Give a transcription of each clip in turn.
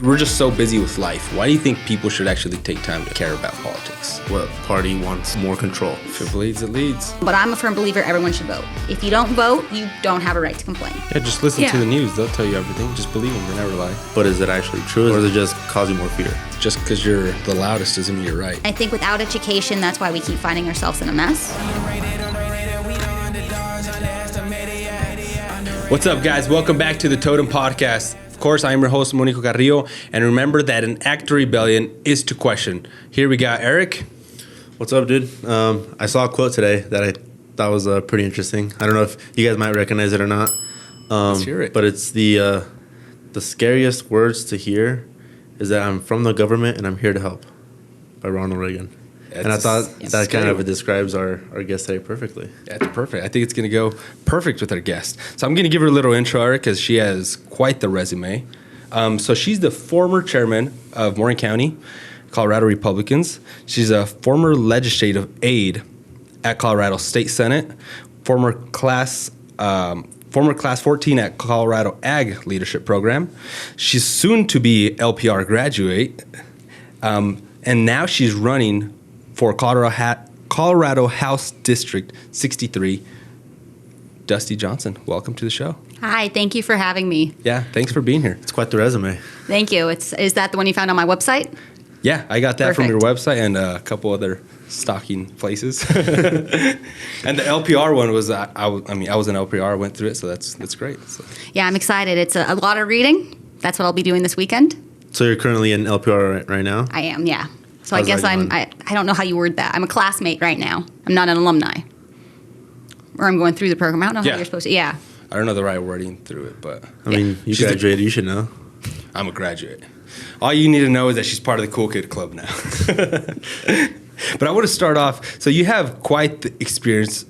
We're just so busy with life. Why do you think people should actually take time to care about politics? What party wants more control? If it bleeds, it leads. But I'm a firm believer everyone should vote. If you don't vote, you don't have a right to complain. Yeah, just listen to the news. They'll tell you everything. Just believe them. They never lie. But is it actually true, or is it just causing more fear? Just because you're the loudest doesn't mean you're right. I think without education, that's why we keep finding ourselves in a mess. What's up, guys? Welcome back to the Totem Podcast. Of course, I am your host, Monico Carrillo, and remember that an act of rebellion is to question. Here we got Eric. What's up, dude? I saw a quote today that I thought was pretty interesting. I don't know if you guys might recognize it or not. Let's hear it. But it's the scariest words to hear is that I'm from the government and I'm here to help, by Ronald Reagan. And I thought that kind of describes our guest today perfectly. That's perfect. I think it's going to go perfect with our guest. So I'm going to give her a little intro, Eric, because she has quite the resume. So she's the former chairman of Morgan County, Colorado Republicans. She's a former legislative aide at Colorado State Senate, former class 14 at Colorado Ag Leadership Program. She's soon to be LPR graduate, and now she's running for Colorado House District 63. Dusty Johnson, welcome to the show. Hi, thank you for having me. Yeah, thanks for being here. It's quite the resume. Thank you. Is that the one you found on my website? Yeah, I got that from Perfect. your website and a couple other stocking places. And the LPR one was, I was an LPR, I went through it, so that's great. So. Yeah, I'm excited. It's a lot of reading. That's what I'll be doing this weekend. So you're currently in LPR right now? I am, yeah. So How's I guess that going? I don't know how you word that. I'm a classmate right now. I'm not an alumni. Or I'm going through the program. I don't know how you're supposed to. Yeah. I don't know the right wording through it, but I mean, you graduated, you should know. I'm a graduate. All you need to know is that she's part of the Cool Kid Club now. But I want to start off, so you have quite the experience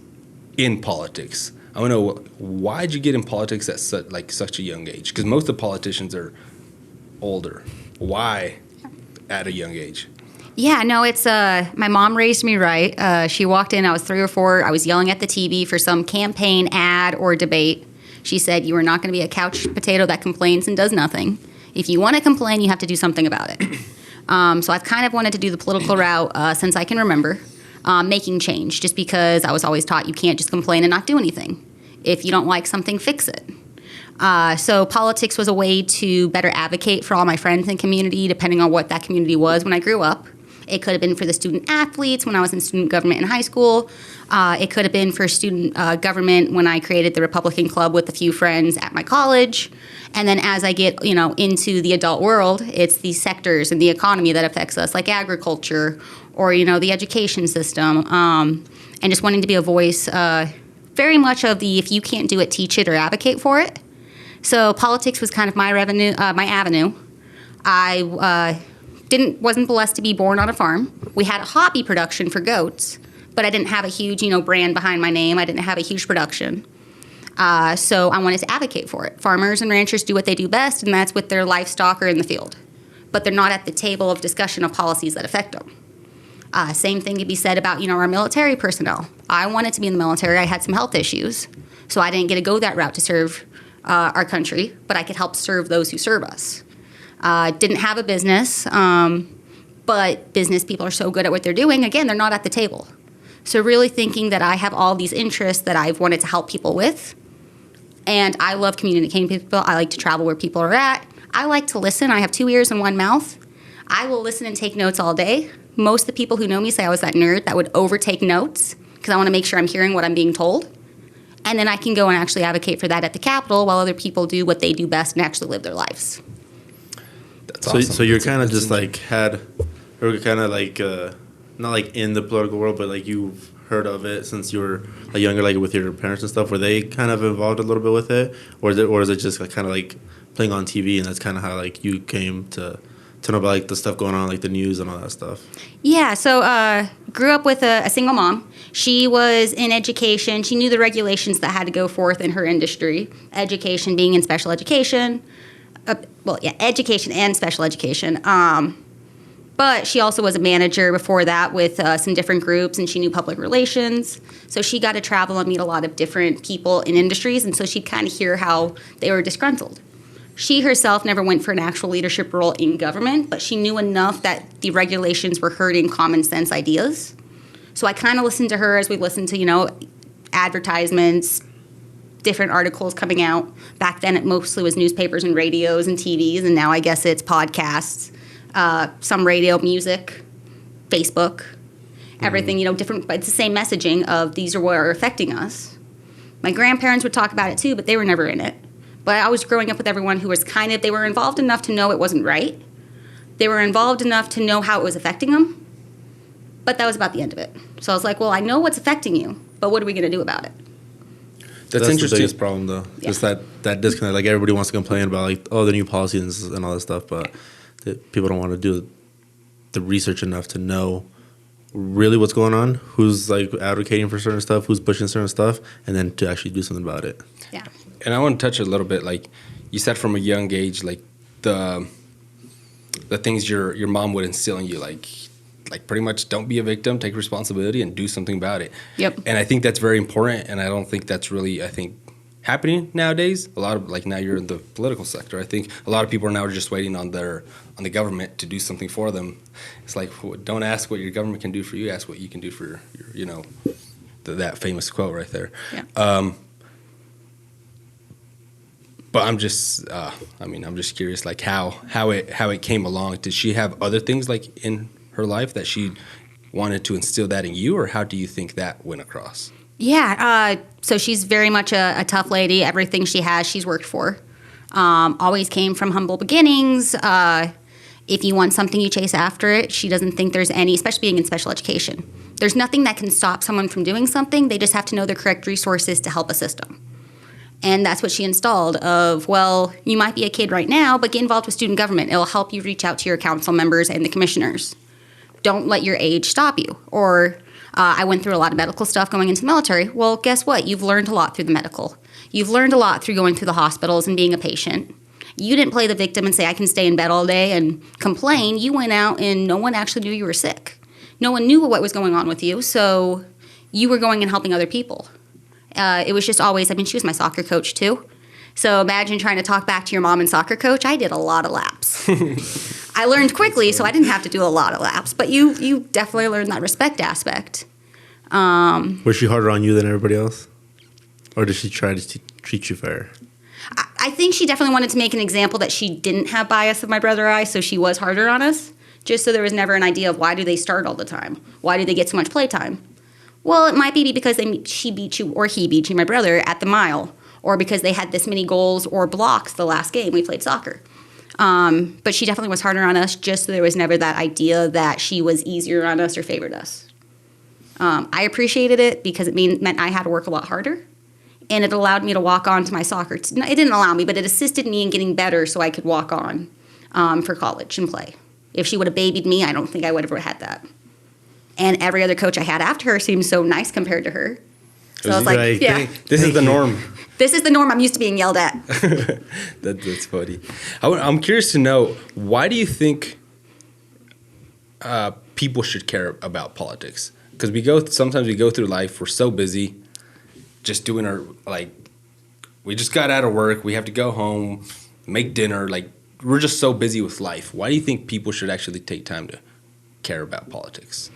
in politics. I want to know, why did you get in politics at such a young age? Because most of the politicians are older. Why at a young age? Yeah, no, it's my mom raised me right. She walked in, I was 3 or 4. I was yelling at the TV for some campaign ad or debate. She said, "You are not going to be a couch potato that complains and does nothing. If you want to complain, you have to do something about it." So I've kind of wanted to do the political route since I can remember, making change, just because I was always taught you can't just complain and not do anything. If you don't like something, fix it. So politics was a way to better advocate for all my friends and community, depending on what that community was when I grew up. It could have been for the student athletes when I was in student government in high school. It could have been for student government when I created the Republican Club with a few friends at my college. And then as I get, into the adult world, it's these sectors in the economy that affects us, like agriculture or, the education system. And just wanting to be a voice, very much of the if you can't do it, teach it or advocate for it. So politics was kind of my avenue. I wasn't blessed to be born on a farm. We had a hobby production for goats, but I didn't have a huge, brand behind my name. I didn't have a huge production. So I wanted to advocate for it. Farmers and ranchers do what they do best, and that's with their livestock or in the field. But they're not at the table of discussion of policies that affect them. Same thing could be said about, our military personnel. I wanted to be in the military. I had some health issues, so I didn't get to go that route to serve our country, but I could help serve those who serve us. Didn't have a business, but business people are so good at what they're doing. Again, they're not at the table. So really thinking that I have all these interests that I've wanted to help people with, and I love communicating with people. I like to travel where people are at. I like to listen. I have 2 ears and 1 mouth. I will listen and take notes all day. Most of the people who know me say I was that nerd that would overtake notes because I want to make sure I'm hearing what I'm being told. And then I can go and actually advocate for that at the Capitol while other people do what they do best and actually live their lives. That's awesome. So you're kind of just not like in the political world, but like you've heard of it since you were younger, like with your parents and stuff. Were they kind of involved a little bit with it, or is it just kind of like playing on TV, and that's kind of how you came to know about the stuff going on, like the news and all that stuff? Yeah, so grew up with a single mom. She was in education. She knew the regulations that had to go forth in her industry. Education being in special education. Education and special education. But she also was a manager before that with some different groups, and she knew public relations. So she got to travel and meet a lot of different people in industries, and so she'd kind of hear how they were disgruntled. She herself never went for an actual leadership role in government, but she knew enough that the regulations were hurting common sense ideas. So I kind of listened to her as we listened to, advertisements, different articles coming out. Back then, it mostly was newspapers and radios and TVs, and now I guess it's podcasts, some radio, music, Facebook, everything, different, but it's the same messaging of these are what are affecting us. My grandparents would talk about it too, but they were never in it. But I was growing up with everyone who was they were involved enough to know it wasn't right. They were involved enough to know how it was affecting them. But that was about the end of it. So I was like, well, I know what's affecting you, but what are we going to do about it? That's the interesting. biggest problem, though. Yeah. Just that disconnect. Like, everybody wants to complain about, the new policies and all that stuff, but people don't want to do the research enough to know really what's going on, who's, advocating for certain stuff, who's pushing certain stuff, and then to actually do something about it. Yeah. And I want to touch a little bit, you said from a young age, the things your mom would instill in you, like pretty much don't be a victim, take responsibility, and do something about it. Yep. And I think that's very important, and I don't think that's really, happening nowadays. A lot of, now you're in the political sector. I think a lot of people are now just waiting on the government to do something for them. It's don't ask what your government can do for you, ask what you can do for your that famous quote right there. Yeah. But I'm just, I'm just curious, how it came along. Did she have other things in her life that she wanted to instill that in you, or how do you think that went across? Yeah. So she's very much a tough lady. Everything she has, she's worked for. Always came from humble beginnings. If you want something, you chase after it. She doesn't think there's any, especially being in special education. There's nothing that can stop someone from doing something. They just have to know the correct resources to help assist them. And that's what she installed of, well, you might be a kid right now, but get involved with student government. It'll help you reach out to your council members and the commissioners. Don't let your age stop you. Or I went through a lot of medical stuff going into the military. Well, guess what? You've learned a lot through the medical. You've learned a lot through going through the hospitals and being a patient. You didn't play the victim and say, I can stay in bed all day and complain. You went out and no one actually knew you were sick. No one knew what was going on with you, so you were going and helping other people. It was just always, she was my soccer coach too. So imagine trying to talk back to your mom and soccer coach. I did a lot of laps. I learned quickly, so I didn't have to do a lot of laps. But you definitely learned that respect aspect. Was she harder on you than everybody else? Or did she try to treat you fair? I think she definitely wanted to make an example that she didn't have bias of my brother or I, so she was harder on us, just so there was never an idea of why do they start all the time? Why do they get so much playtime? Well, it might be because she beat you or he beat you, my brother, at the mile, or because they had this many goals or blocks the last game we played soccer. But she definitely was harder on us, just so there was never that idea that she was easier on us or favored us. I appreciated it because it meant I had to work a lot harder, and it allowed me to walk on to my soccer. It didn't allow me, but it assisted me in getting better so I could walk on for college and play. If she would have babied me, I don't think I would have ever had that. And every other coach I had after her seemed so nice compared to her. So I was like, yeah. This is the norm. This is the norm. I'm used to being yelled at. That's funny. I'm curious to know, why do you think people should care about politics? Because sometimes we go through life, we're so busy just doing we just got out of work, we have to go home, make dinner, we're just so busy with life. Why do you think people should actually take time to care about politics?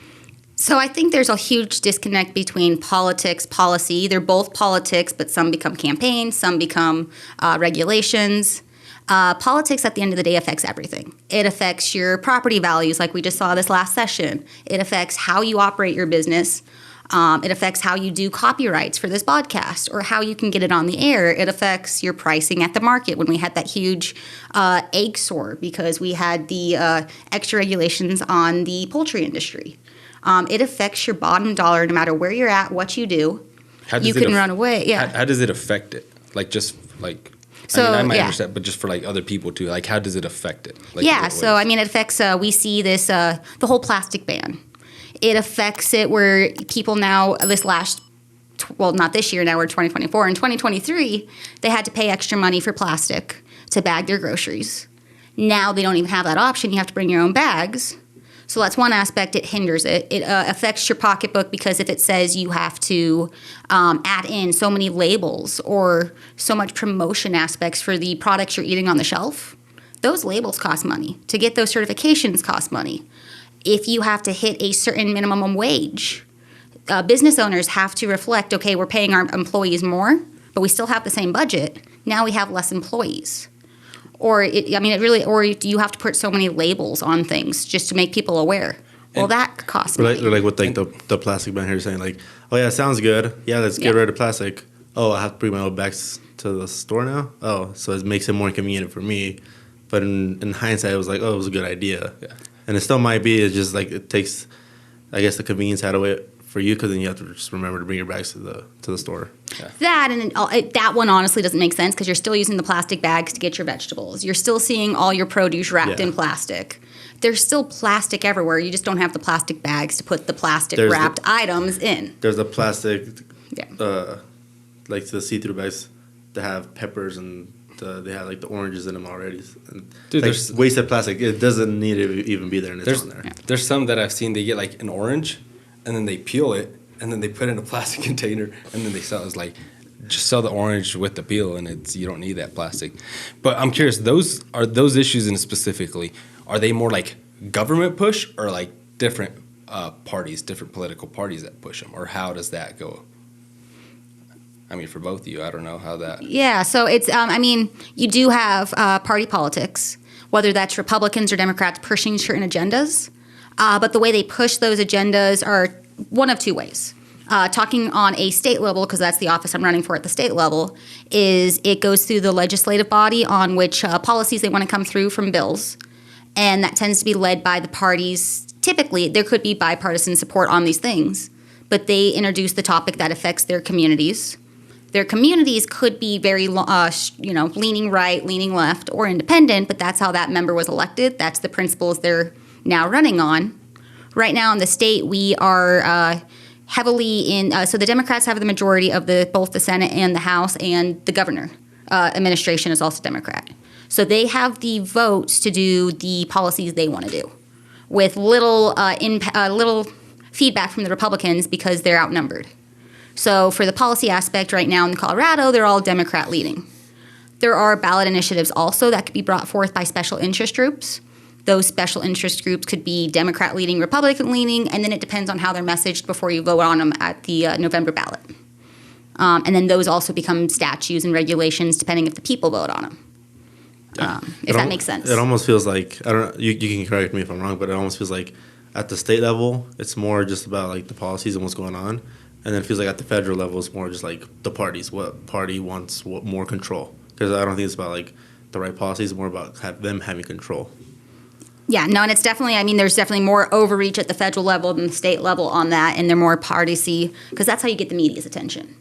So I think there's a huge disconnect between politics, policy. They're both politics, but some become campaigns, some become regulations. Politics, at the end of the day, affects everything. It affects your property values, like we just saw this last session. It affects how you operate your business. It affects how you do copyrights for this podcast or how you can get it on the air. It affects your pricing at the market when we had that huge egg soar because we had the extra regulations on the poultry industry. It affects your bottom dollar no matter where you're at, what you do. You can run away. Yeah. How does it affect it? I might understand, but just for other people too. How does it affect it? It affects. We see this the whole plastic ban. It affects it where people now not this year. Now we're 2024. In 2023, they had to pay extra money for plastic to bag their groceries. Now they don't even have that option. You have to bring your own bags. So that's one aspect. It hinders it. It affects your pocketbook because if it says you have to add in so many labels or so much promotion aspects for the products you're eating on the shelf, those labels cost money. To get those certifications cost money. If you have to hit a certain minimum wage, business owners have to reflect, okay, we're paying our employees more, but we still have the same budget. Now we have less employees. Or do you have to put so many labels on things just to make people aware? Well, that costs money. Like with like the plastic ban here saying like, oh yeah, sounds good. Yeah, let's get rid of plastic. Oh, I have to bring my own bags to the store now. Oh, so it makes it more convenient for me. But in hindsight, it was like, oh, it was a good idea. Yeah. And it still might be. It's just like it takes, I guess, the convenience out of it for you because then you have to just remember to bring your bags to the store. Yeah. That one honestly doesn't make sense because you're still using the plastic bags to get your vegetables. You're still seeing all your produce wrapped in plastic. There's still plastic everywhere. You just don't have the plastic bags to put the plastic wrapped items in. There's a plastic, like the see-through bags that have peppers and they have like the oranges in them already. And dude, like there's wasted plastic. It doesn't need to even be there, and it's on there. Yeah. There's some that I've seen. They get like an orange, and then they peel it, and then they put it in a plastic container, and then they sell it. It's like just sell the orange with the peel, and you don't need that plastic. But I'm curious. Those issues in specifically. Are they more like government push or like different parties, different political parties that push them, or how does that go? I mean, for both of you, I don't know how that... Yeah, so it's, you do have party politics, whether that's Republicans or Democrats pushing certain agendas, but the way they push those agendas are one of two ways. Talking on a state level, because that's the office I'm running for at the state level, is it goes through the legislative body on which policies they want to come through from bills, and that tends to be led by the parties. Typically, there could be bipartisan support on these things, but they introduce the topic that affects their communities. Their communities could be very, leaning right, leaning left, or independent, but that's how that member was elected. That's the principles they're now running on. Right now in the state, we are heavily in, so the Democrats have the majority of both the Senate and the House, and the governor administration is also Democrat. So they have the votes to do the policies they want to do with little feedback from the Republicans because they're outnumbered. So for the policy aspect right now in Colorado, they're all Democrat leading. There are ballot initiatives also that could be brought forth by special interest groups. Those special interest groups could be Democrat leading, Republican leaning, and then it depends on how they're messaged before you vote on them at the November ballot. And then those also become statutes and regulations depending if the people vote on them. If that makes sense. It almost feels like, I don't know, you can correct me if I'm wrong, but it almost feels like at the state level, it's more just about like the policies and what's going on. And then it feels like at the federal level, it's more just like the parties. What party wants more control? Because I don't think it's about like the right policies. It's more about them having control. Yeah, no, and it's definitely, there's definitely more overreach at the federal level than the state level on that, and they're more partisan because that's how you get the media's attention.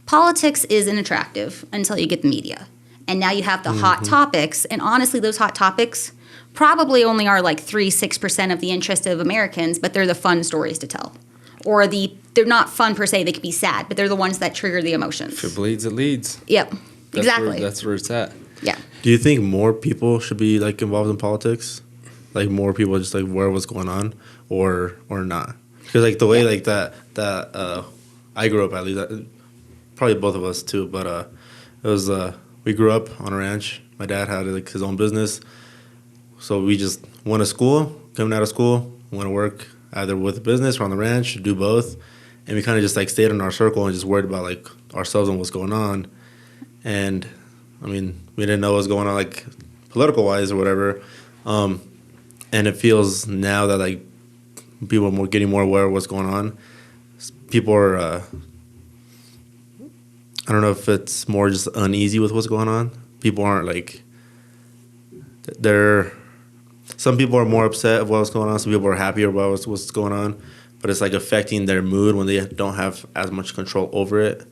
Politics isn't attractive until you get the media. And now you have the hot topics, and honestly, those hot topics probably only are like 3-6% of the interest of Americans, but they're the fun stories to tell. Or they're not fun per se, they could be sad, but they're the ones that trigger the emotions. If it bleeds, it leads. Yep, exactly. That's where it's at. Yeah. Do you think more people should be like involved in politics? Like more people just like aware of what's going on or not? Because like the way like that I grew up, at least, probably both of us too, but it was, we grew up on a ranch. My dad had like his own business. So we just went to school, coming out of school, went to work, either with the business or on the ranch, do both. And we kind of just like stayed in our circle and just worried about like ourselves and what's going on. And we didn't know what was going on like political wise or whatever. And it feels now that like people are getting more aware of what's going on. People are, I don't know if it's more just uneasy with what's going on. People aren't like, some people are more upset of what's going on. Some people are happier about what's going on. But it's like affecting their mood when they don't have as much control over it.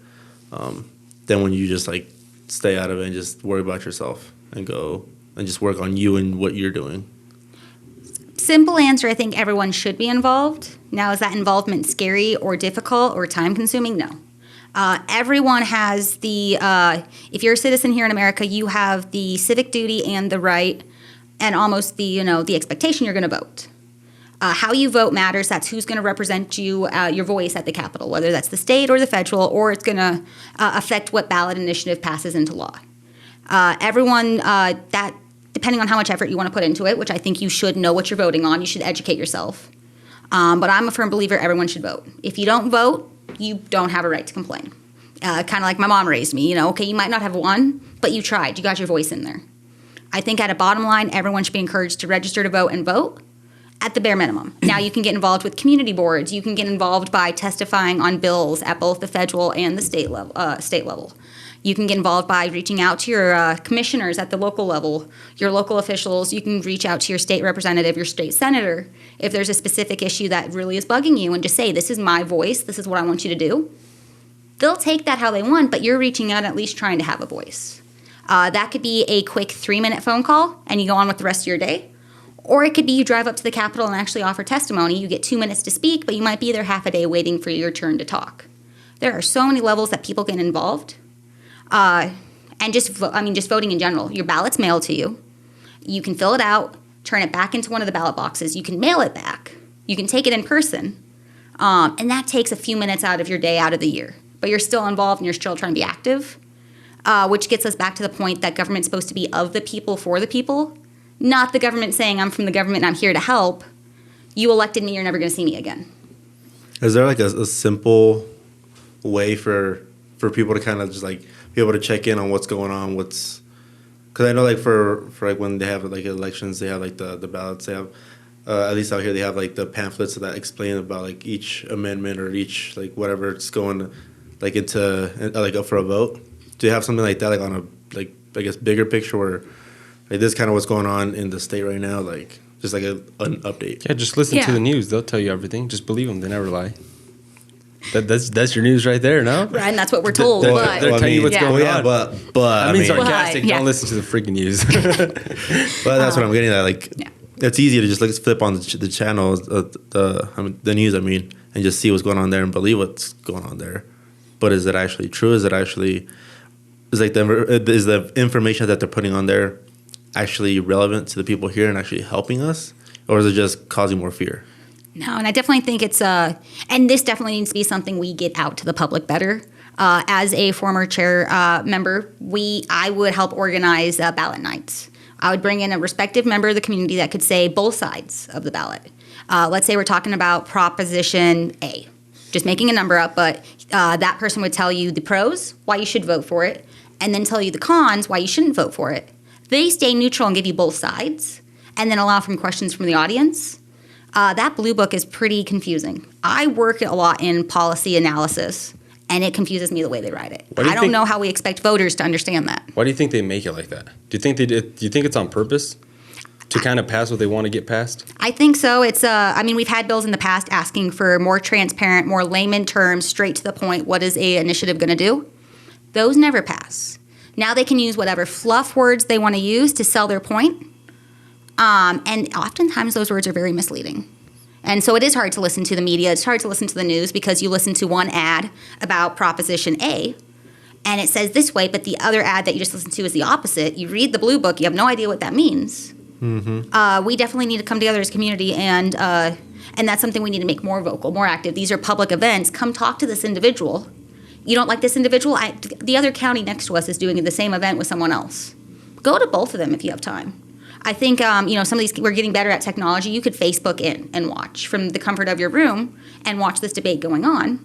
Than when you just like stay out of it and just worry about yourself and go and just work on you and what you're doing. Simple answer, I think everyone should be involved. Now, is that involvement scary or difficult or time-consuming? No. Everyone has if you're a citizen here in America, you have the civic duty and the right and almost the expectation you're going to vote. How you vote matters. That's who's going to represent you, your voice at the Capitol, whether that's the state or the federal, or it's going to affect what ballot initiative passes into law. Everyone, that depending on how much effort you want to put into it, which I think you should know what you're voting on, you should educate yourself. But I'm a firm believer everyone should vote. If you don't vote, you don't have a right to complain. Kind of like my mom raised me, okay, you might not have won, but you tried, you got your voice in there. I think at a bottom line, everyone should be encouraged to register to vote and vote at the bare minimum. Now you can get involved with community boards, you can get involved by testifying on bills at both the federal and the state level. You can get involved by reaching out to your commissioners at the local level, your local officials. You can reach out to your state representative, your state senator, if there's a specific issue that really is bugging you, and just say, this is my voice, this is what I want you to do. They'll take that how they want, but you're reaching out and at least trying to have a voice. That could be a quick 3-minute phone call, and you go on with the rest of your day. Or it could be you drive up to the Capitol and actually offer testimony. You get 2 minutes to speak, but you might be there half a day waiting for your turn to talk. There are so many levels that people get involved. And just voting in general. Your ballot's mailed to you. You can fill it out, turn it back into one of the ballot boxes. You can mail it back. You can take it in person. And that takes a few minutes out of your day, out of the year. But you're still involved and you're still trying to be active, which gets us back to the point that government's supposed to be of the people, for the people, not the government saying, I'm from the government and I'm here to help. You elected me, you're never going to see me again. Is there like a simple way for people to kind of just like be able to check in on what's going on, because I know like for like when they have like elections, they have like the ballots, they have at least out here they have like the pamphlets that explain about like each amendment or each like whatever it's going like into like up for a vote. Do you have something like that like on a like I guess bigger picture where like this kind of what's going on in the state right now, like just like an update? Yeah, just listen to the news. They'll tell you everything. Just believe them. They never lie. That's your news right there, no? Right, and that's what we're told. They're but telling you what's going on. But I mean, I mean, sarcastic. Don't listen to the freaking news. but that's what I'm getting at. Like, it's easy to just like flip on the channel, the news. I mean, and just see what's going on there and believe what's going on there. But is it actually true? Is the information that they're putting on there actually relevant to the people here and actually helping us, or is it just causing more fear? No, and I definitely think it's and this definitely needs to be something we get out to the public better. As a former chair member, I would help organize ballot nights. I would bring in a respective member of the community that could say both sides of the ballot. Let's say we're talking about Proposition A, just making a number up, but that person would tell you the pros, why you should vote for it, and then tell you the cons, why you shouldn't vote for it. They stay neutral and give you both sides, and then allow for questions from the audience. That blue book is pretty confusing. I work a lot in policy analysis, and it confuses me the way they write it. I don't know how we expect voters to understand that. Why do you think they make it like that? Do you think they did? Do you think it's on purpose to kind of pass what they want to get passed? I think so. It's we've had bills in the past asking for more transparent, more layman terms, straight to the point. What is a initiative going to do? Those never pass. Now they can use whatever fluff words they want to use to sell their point. And oftentimes those words are very misleading. And so it is hard to listen to the media. It's hard to listen to the news because you listen to one ad about Proposition A, and it says this way, but the other ad that you just listened to is the opposite. You read the blue book, you have no idea what that means. Mm-hmm. We definitely need to come together as a community, and that's something we need to make more vocal, more active. These are public events. Come talk to this individual. You don't like this individual? The other county next to us is doing the same event with someone else. Go to both of them if you have time. I think, some of these, we're getting better at technology. You could Facebook in and watch from the comfort of your room and watch this debate going on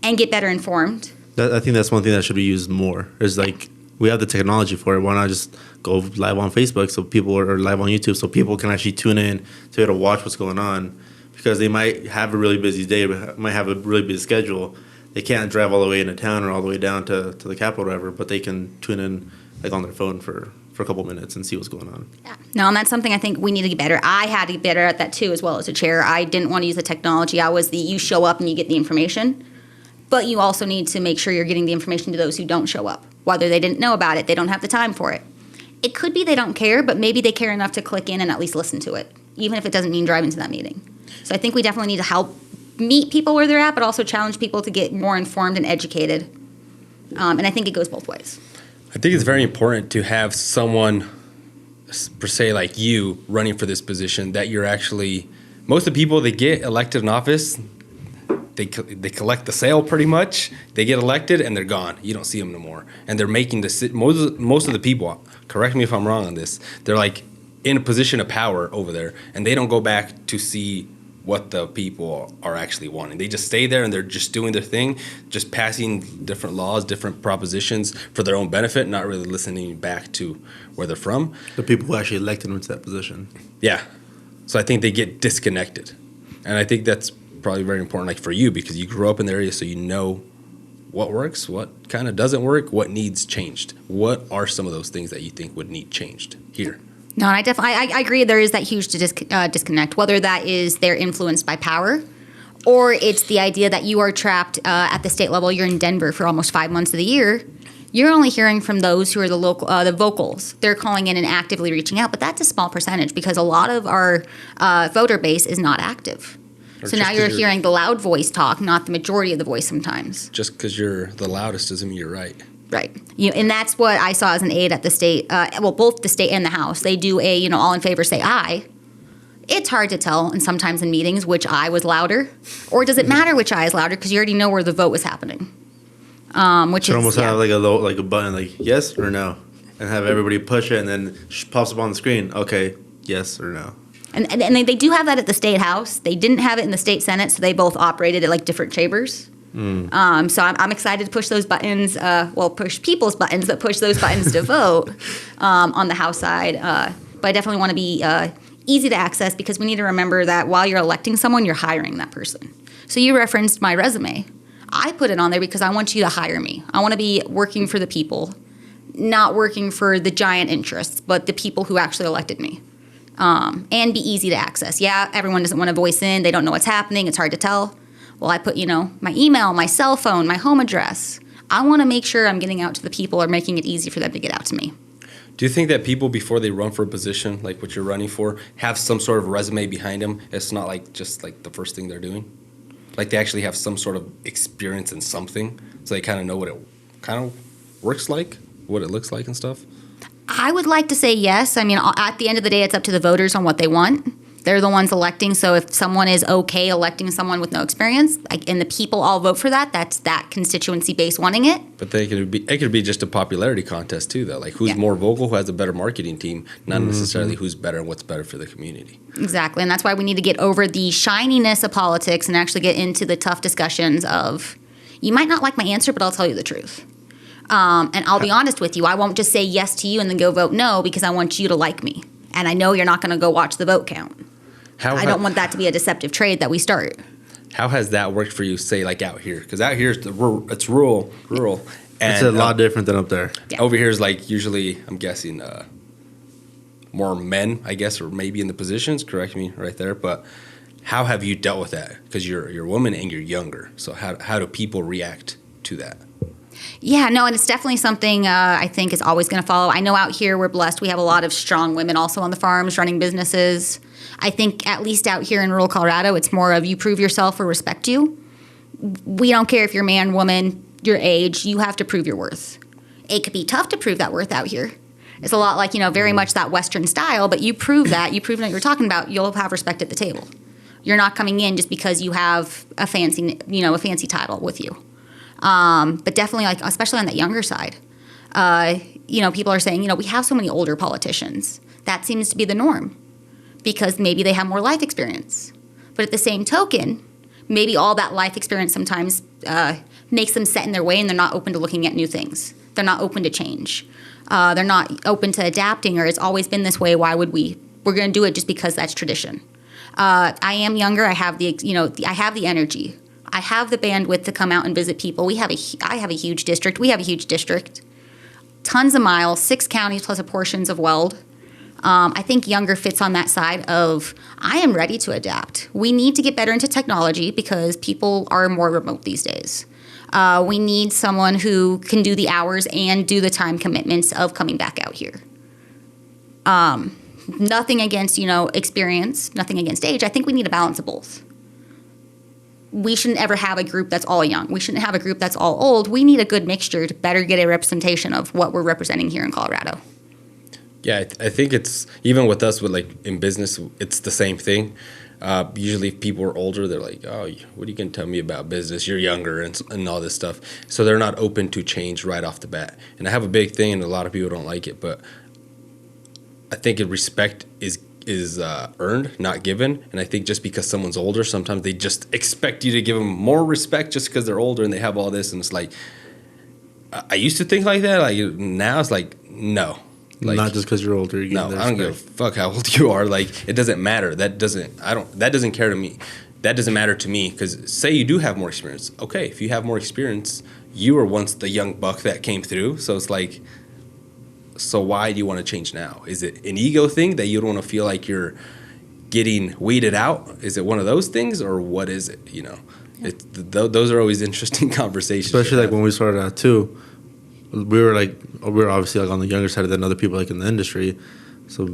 and get better informed. I think that's one thing that should be used more. Is like, we have the technology for it. Why not just go live on Facebook so people are live on YouTube so people can actually tune in to be able to watch what's going on? Because they might have a really busy day, might have a really busy schedule. They can't drive all the way into town or all the way down to the Capitol or whatever, but they can tune in like on their phone for a couple minutes and see what's going on. Yeah. No, and that's something I think we need to get better. I had to get better at that too, as well as a chair. I didn't want to use the technology. I was you show up and you get the information, but you also need to make sure you're getting the information to those who don't show up. Whether they didn't know about it, they don't have the time for it. It could be they don't care, but maybe they care enough to click in and at least listen to it, even if it doesn't mean driving to that meeting. So I think we definitely need to help meet people where they're at, but also challenge people to get more informed and educated. And I think it goes both ways. I think it's very important to have someone, per se, like you, running for this position that you're actually most of the people that get elected in office, they collect the sale pretty much. They get elected and they're gone. You don't see them no more. And they're making most of the people, correct me if I'm wrong on this, they're like in a position of power over there, and they don't go back to see what the people are actually wanting. They just stay there and they're just doing their thing, just passing different laws, different propositions for their own benefit, not really listening back to where they're from. The people who actually elected them into that position. Yeah. So I think they get disconnected. And I think that's probably very important, like for you, because you grew up in the area, so you know what works, what kind of doesn't work, what needs changed. What are some of those things that you think would need changed here? No, and I agree. There is that huge disconnect, whether that is they're influenced by power, or it's the idea that you are trapped at the state level. You're in Denver for almost 5 months of the year. You're only hearing from those who are the vocals. They're calling in and actively reaching out, but that's a small percentage because a lot of our voter base is not active. So now you're hearing the loud voice talk, not the majority of the voice sometimes. Just because you're the loudest doesn't mean you're right. Right. And that's what I saw as an aide at the state, both the state and the House. They do a, all in favor say aye. It's hard to tell, and sometimes in meetings, which aye was louder. Or does it matter which aye is louder because you already know where the vote was happening? Which should is almost have like a button, like yes or no, and have everybody push it, and then pops up on the screen. Okay, yes or no. And they do have that at the state House. They didn't have it in the state Senate, so they both operated at like different chambers. So I'm excited to push those buttons. Push people's buttons, but push those buttons to vote on the House side. But I definitely want to be easy to access because we need to remember that while you're electing someone, you're hiring that person. So you referenced my resume. I put it on there because I want you to hire me. I want to be working for the people, not working for the giant interests, but the people who actually elected me. And be easy to access. Yeah, everyone doesn't want to voice in. They don't know what's happening. It's hard to tell. Well, I put, my email, my cell phone, my home address. I want to make sure I'm getting out to the people or making it easy for them to get out to me. Do you think that people, before they run for a position, like what you're running for, have some sort of resume behind them? It's not like just like the first thing they're doing? Like they actually have some sort of experience in something, so they kind of know what it kind of works like, what it looks like and stuff? I would like to say yes. I mean, at the end of the day, it's up to the voters on what they want. They're the ones electing, so if someone is okay electing someone with no experience, and the people all vote for that, that's that constituency base wanting it. But it could be just a popularity contest too, though. Like who's more vocal, who has a better marketing team, not necessarily who's better and what's better for the community. Exactly, and that's why we need to get over the shininess of politics and actually get into the tough discussions of, you might not like my answer, but I'll tell you the truth. And I'll be honest with you, I won't just say yes to you and then go vote no because I want you to like me. And I know you're not going to go watch the vote count. I don't want that to be a deceptive trade that we start. How has that worked for you, say, like out here? Because out here, it's rural. And it's a lot different than up there. Yeah. Over here is like usually, I'm guessing, more men, I guess, or maybe in the positions. Correct me right there. But how have you dealt with that? Because you're a woman and you're younger. So how do people react to that? Yeah, no, and it's definitely something I think is always going to follow. I know out here we're blessed. We have a lot of strong women also on the farms running businesses. I think at least out here in rural Colorado, it's more of you prove yourself or respect you. We don't care if you're man, woman, your age. You have to prove your worth. It could be tough to prove that worth out here. It's a lot like, very much that Western style, but you prove that. You prove what you're talking about. You'll have respect at the table. You're not coming in just because you have a fancy title with you. But definitely, like, especially on that younger side, people are saying, we have so many older politicians. That seems to be the norm because maybe they have more life experience. But at the same token, maybe all that life experience sometimes makes them set in their way and they're not open to looking at new things. They're not open to change. They're not open to adapting, or it's always been this way. Why would we? We're going to do it just because that's tradition. I am younger. I have I have the energy. I have the bandwidth to come out and visit people. I have a huge district. We have a huge district. Tons of miles, 6 counties plus a portions of Weld. I think younger fits on that side of, I am ready to adapt. We need to get better into technology because people are more remote these days. We need someone who can do the hours and do the time commitments of coming back out here. Nothing against, experience, nothing against age. I think we need a balance of both. We shouldn't ever have a group that's all young. We shouldn't have a group that's all old. We need a good mixture to better get a representation of what we're representing here in Colorado. Yeah, I think it's even with us with like in business, it's the same thing. Usually, if people are older, they're like, "Oh, what are you gonna tell me about business? You're younger and all this stuff." So they're not open to change right off the bat. And I have a big thing, and a lot of people don't like it, but I think respect is earned, not given. And I think just because someone's older, sometimes they just expect you to give them more respect just because they're older and they have all this. And it's like, I used to think like that. Like now, it's like no. Like, not just because you're older. You no, I don't give a fuck how old you are. Like, it doesn't matter. That doesn't care to me. That doesn't matter to me because say you do have more experience. Okay, if you have more experience, you were once the young buck that came through. So it's like, so why do you want to change now? Is it an ego thing that you don't want to feel like you're getting weeded out? Is it one of those things or what is it? You know, those are always interesting conversations. Especially like when we started out too. We were obviously like on the younger side than other people like in the industry, so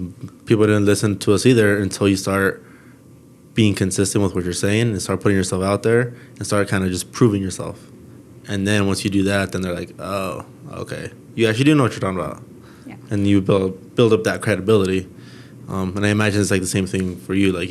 people didn't listen to us either until you start being consistent with what you're saying and start putting yourself out there and start kind of just proving yourself. And then once you do that, then they're like, oh, okay, you actually do know what you're talking about, Yeah. and you build up that credibility. And I imagine it's like the same thing for you. Like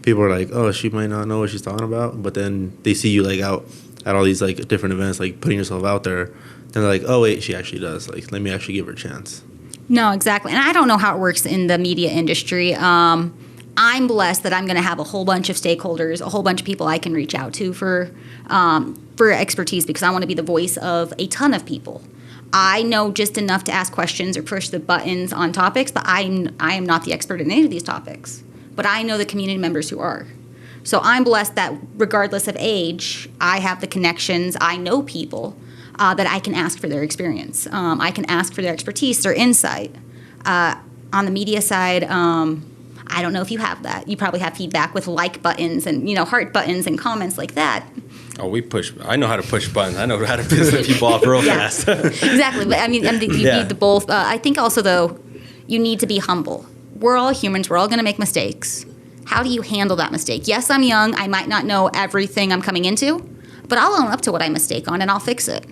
people are like, oh, she might not know what she's talking about, but then they see you like out at all these like different events, like putting yourself out there. Then they're like, oh, wait, she actually does. Like, let me actually give her a chance. No, exactly. And I don't know how it works in the media industry. I'm blessed that I'm going to have a whole bunch of stakeholders, a whole bunch of people I can reach out to for expertise because I want to be the voice of a ton of people. I know just enough to ask questions or push the buttons on topics, but I am not the expert in any of these topics. But I know the community members who are. So I'm blessed that regardless of age, I have the connections, I know people that I can ask for their experience. I can ask for their expertise, their insight. On the media side, I don't know if you have that. You probably have feedback with like buttons and heart buttons and comments like that. Oh, we push. I know how to push buttons. I know how to piss the people off real fast. Exactly. But I mean, and you need the both. I think also though, you need to be humble. We're all humans. We're all going to make mistakes. How do you handle that mistake? Yes, I'm young. I might not know everything I'm coming into, but I'll own up to what I mistake on and I'll fix it.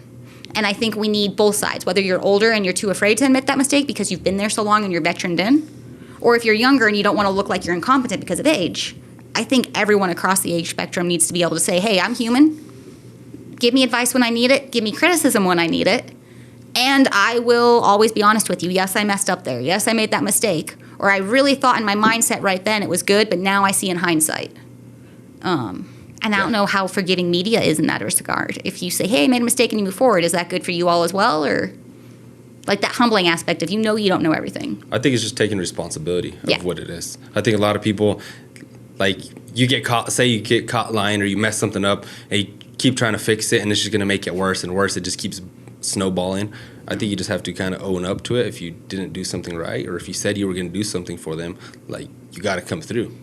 And I think we need both sides, whether you're older and you're too afraid to admit that mistake because you've been there so long and you're veteraned in, or if you're younger and you don't want to look like you're incompetent because of age. I think everyone across the age spectrum needs to be able to say, hey, I'm human. Give me advice when I need it. Give me criticism when I need it. And I will always be honest with you. Yes, I messed up there. Yes, I made that mistake. Or I really thought in my mindset right then it was good, but now I see in hindsight. And I don't know how forgiving media is in that regard. If you say, hey, I made a mistake and you move forward, is that good for you all as well? Or like that humbling aspect of you don't know everything. I think it's just taking responsibility of what it is. I think a lot of people, like you get caught lying or you mess something up and you keep trying to fix it and it's just going to make it worse and worse. It just keeps snowballing. I think you just have to kind of own up to it if you didn't do something right or if you said you were going to do something for them, like you got to come through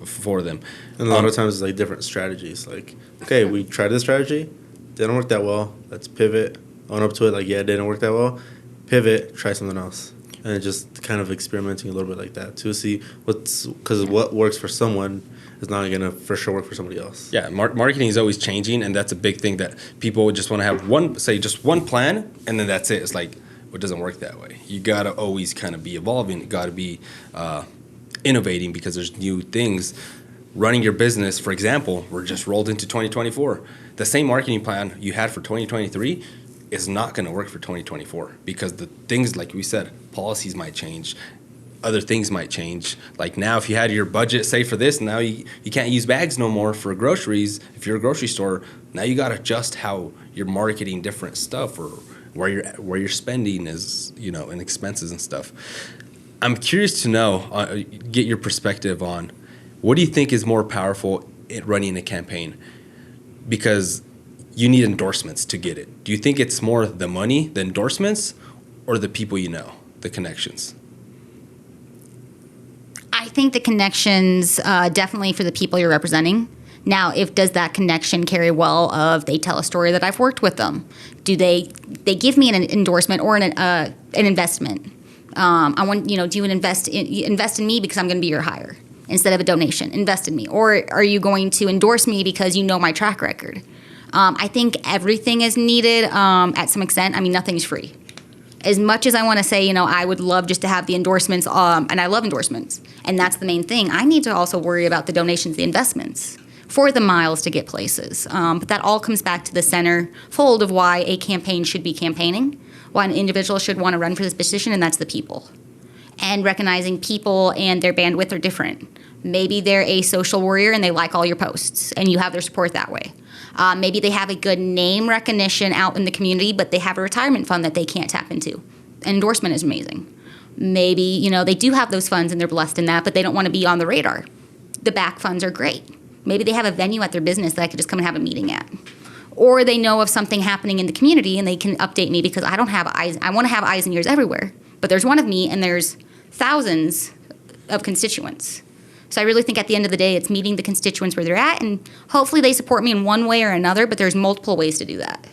for them. And a lot of times it's like different strategies. Like, okay, we tried this strategy, didn't work that well. Let's pivot, own up to it. Like, yeah, it didn't work that well. Pivot, try something else, and just kind of experimenting a little bit like that to see because what works for someone is not gonna for sure work for somebody else. Yeah, marketing is always changing, and that's a big thing that people would just want to have just one plan, and then that's it. It's like it doesn't work that way. You gotta always kind of be evolving. You gotta be innovating because there's new things. Running your business, for example, we're just rolled into 2024. The same marketing plan you had for 2023 is not going to work for 2024 because the things, like we said, policies might change, other things might change. Like now, if you had your budget say for this, now you can't use bags no more for groceries. If you're a grocery store, now you got to adjust how you're marketing different stuff or where you're spending is, and expenses and stuff. I'm curious to know, get your perspective on what do you think is more powerful in running a campaign? Because you need endorsements to get it. Do you think it's more the money, the endorsements, or the people the connections? I think the connections definitely for the people you're representing. Now, does that connection carry well of they tell a story that I've worked with them? Do they give me an endorsement or an investment? I want do you invest in me because I'm going to be your hire instead of a donation? Invest in me, or are you going to endorse me because you know my track record? I think everything is needed at some extent. I mean, nothing's free, As much as I want to say, I would love just to have the endorsements, and I love endorsements, and that's the main thing. I need to also worry about the donations, the investments for the miles to get places. But that all comes back to the center fold of why a campaign should be campaigning, why an individual should want to run for this position, and that's the people. And recognizing people and their bandwidth are different. Maybe they're a social warrior and they like all your posts, and you have their support that way. Maybe they have a good name recognition out in the community, but they have a retirement fund that they can't tap into. An endorsement is amazing. Maybe, they do have those funds and they're blessed in that, but they don't want to be on the radar. The back funds are great. Maybe they have a venue at their business that I could just come and have a meeting at. Or they know of something happening in the community and they can update me because I don't have eyes. I want to have eyes and ears everywhere. But there's one of me and there's thousands of constituents. So I really think at the end of the day, it's meeting the constituents where they're at, and hopefully they support me in one way or another, but there's multiple ways to do that.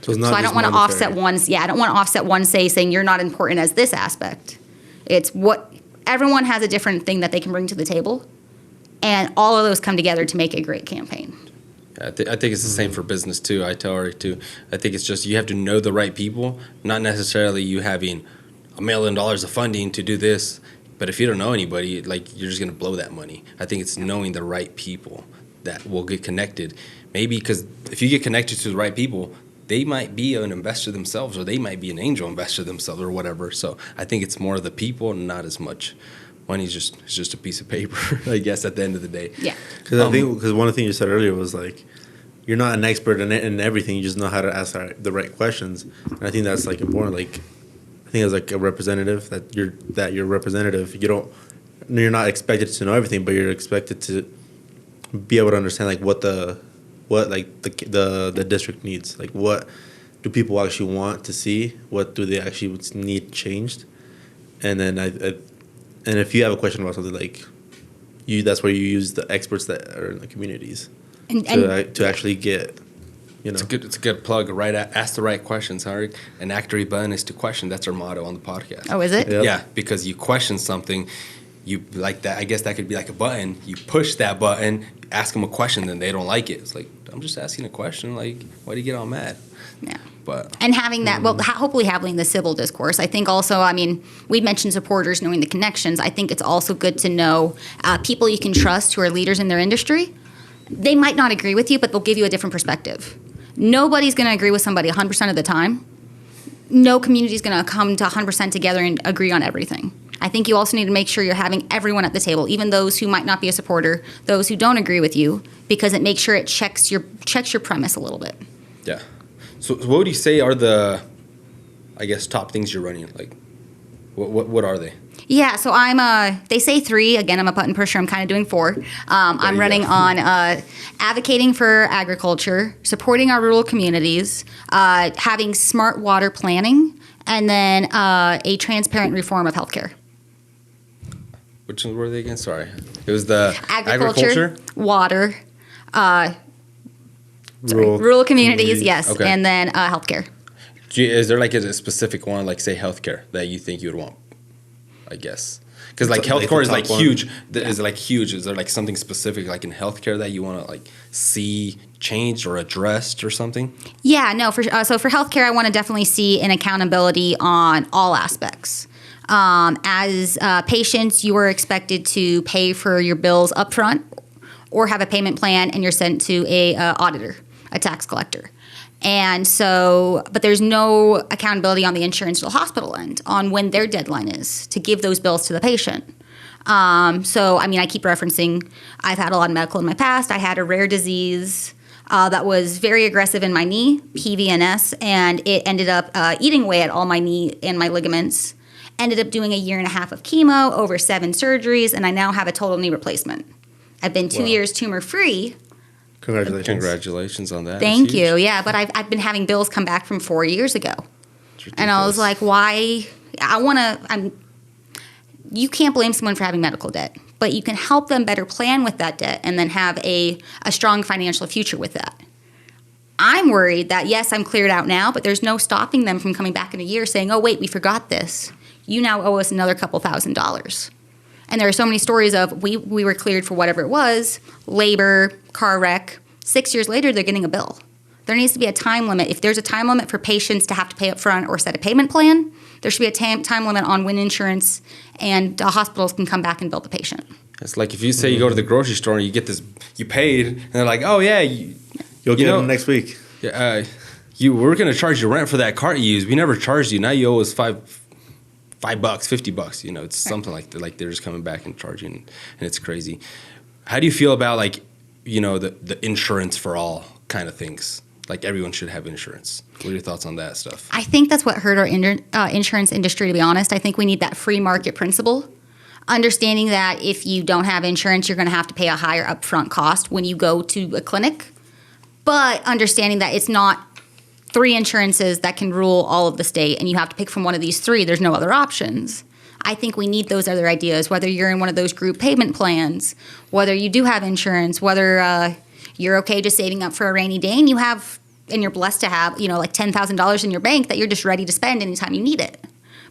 So it's not I don't want to offset one. Yeah, I don't want to offset one saying you're not important as this aspect. It's what everyone has a different thing that they can bring to the table, and all of those come together to make a great campaign. I think it's the same for business too. I tell Eric too. I think it's just you have to know the right people, not necessarily you having $1 million of funding to do this. But if you don't know anybody, you're just going to blow that money. I think it's knowing the right people that will get connected. Maybe because if you get connected to the right people, they might be an investor themselves, or they might be an angel investor themselves, or whatever. So I think it's more the people, not as much money. It's just a piece of paper, I guess, at the end of the day. Yeah. Because I think one of the things you said earlier was you're not an expert in everything. You just know how to ask the right questions. And I think that's important. I think as a representative that you're representative, you're not expected to know everything, but you're expected to be able to understand what the district needs. What do people actually want to see? What do they actually need changed? And then and if you have a question about something that's where you use the experts that are in the communities to actually get. It's a good plug. Right, ask the right questions, Eric. An actor button is to question. That's our motto on the podcast. Oh, is it? Yep. Yeah, because you question something, you like that. I guess that could be like a button. You push that button, ask them a question, then they don't like it. It's I'm just asking a question. Why do you get all mad? Yeah. But and having that, hopefully having the civil discourse. I think also, we mentioned supporters, knowing the connections. I think it's also good to know people you can trust who are leaders in their industry. They might not agree with you, but they'll give you a different perspective. Nobody's going to agree with somebody 100% of the time. No community is going to come to 100% together and agree on everything. I think you also need to make sure you're having everyone at the table, even those who might not be a supporter, those who don't agree with you, because it makes sure it checks your premise a little bit. Yeah. So what would you say are the, top things you're running? What are they? Yeah, so they say 3. Again, I'm a button pusher. I'm kind of doing 4. I'm running on advocating for agriculture, supporting our rural communities, having smart water planning, and then a transparent reform of healthcare. Which ones were they again? Sorry. It was the agriculture? Water, rural communities, yes, okay. And then healthcare. Is there a specific one, say healthcare, that you think you would want? I guess because healthcare is huge. Is it huge? Is there something specific in healthcare that you want to see changed or addressed or something? Yeah, no. So for healthcare, I want to definitely see an accountability on all aspects. As patients, you are expected to pay for your bills upfront, or have a payment plan, and you're sent to a auditor, a tax collector. And so, but there's no accountability on the insurance or the hospital end on when their deadline is to give those bills to the patient. I keep referencing, I've had a lot of medical in my past. I had a rare disease that was very aggressive in my knee, PVNS, and it ended up eating away at all my knee and my ligaments. Ended up doing 1.5 years of chemo, over 7 surgeries, and I now have a total knee replacement. I've been 2 years tumor-free. Congratulations on that. Thank you. Yeah, but I've been having bills come back from 4 years ago. And I was like, why? You can't blame someone for having medical debt, but you can help them better plan with that debt and then have a strong financial future with that. I'm worried that, yes, I'm cleared out now, but there's no stopping them from coming back in a year saying, oh, wait, we forgot this. You now owe us another couple $1,000s. And there are so many stories of we were cleared for whatever it was, labor, car wreck. 6 years later, they're getting a bill. There needs to be a time limit. If there's a time limit for patients to have to pay up front or set a payment plan, There should be a time limit on when insurance and hospitals can come back and bill the patient. It's like if you say you go to the grocery store and you get this, you paid, and they're like, oh yeah, You'll get it next week. Yeah, we're gonna charge you rent for that cart you used. We never charged you. Now you owe us $5, $50. You know, it's something like that. Like they're just coming back and charging, and it's crazy. How do you feel about like, you know, the insurance for all kind of things? Like everyone should have insurance. What are your thoughts on that stuff? I think that's what hurt our insurance industry, to be honest. I think we need that free market principle. Understanding that if you don't have insurance, you're going to have to pay a higher upfront cost when you go to a clinic. But understanding that it's not 3 insurances that can rule all of the state and you have to pick from one of these 3. There's no other options. I think we need those other ideas, whether you're in one of those group payment plans, whether you do have insurance, whether you're okay just saving up for a rainy day and you're blessed to have, you know, like $10,000 in your bank that you're just ready to spend anytime you need it.